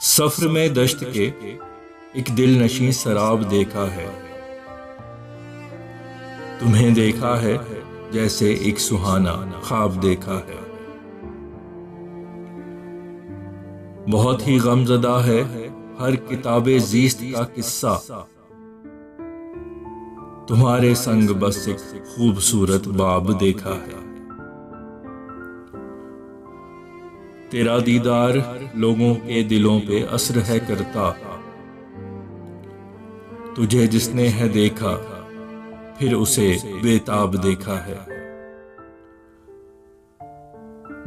सफर में दश्त के एक दिल नशीं सराब देखा है। तुम्हें देखा है जैसे एक सुहाना ख्वाब देखा है। बहुत ही गमज़दा है हर किताबे ज़ीस्त का किस्सा। तुम्हारे संग बस एक खूबसूरत बाब देखा है। तेरा दीदार लोगों के दिलों पे असर है करता। तुझे जिसने है देखा फिर उसे बेताब देखा है।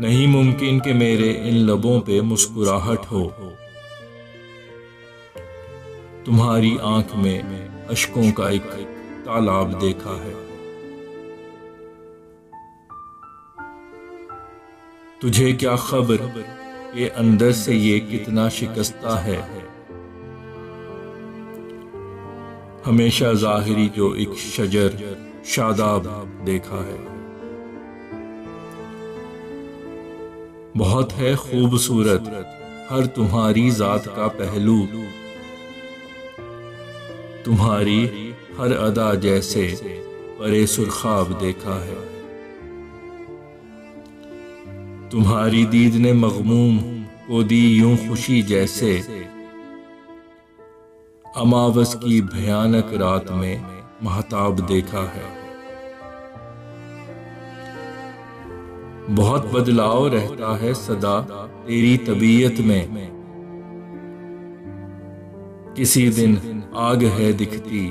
नहीं मुमकिन कि मेरे इन लबों पे मुस्कुराहट हो। तुम्हारी आंख में अश्कों का एक तालाब देखा है। तुझे क्या खबर ये अंदर से ये कितना शिकस्ता है। हमेशा ज़ाहिरी जो एक शजर शादाब देखा है। बहुत है खूबसूरत हर तुम्हारी जात का पहलू। तुम्हारी हर अदा जैसे परे सुरखाब देखा है। तुम्हारी दीद ने मग़मूम को दी यूं खुशी जैसे अमावस की भयानक रात में महताब देखा है। बहुत बदलाव रहता है सदा तेरी तबीयत में। किसी दिन आग है दिखती,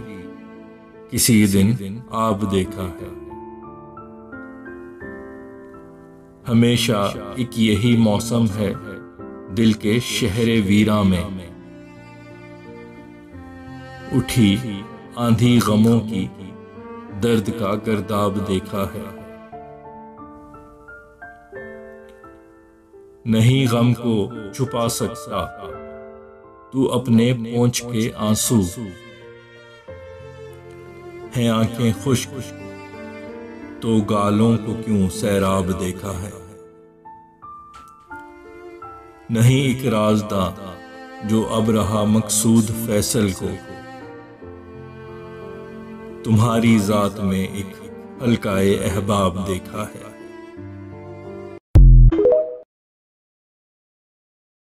किसी दिन आब देखा है। हमेशा एक यही मौसम है दिल के शहरे वीरा में। उठी आंधी गमों की दर्द का गर्दाब देखा है। नहीं गम को छुपा सकता तू अपने पोंछ के आंसू। हैं आंखें खुश्क तो गालों को क्यों सैराब देखा है। नहीं एक राज़दां जो अब रहा मकसूद फैसल को। तुम्हारी जात में एक हल्काए अहबाब देखा है।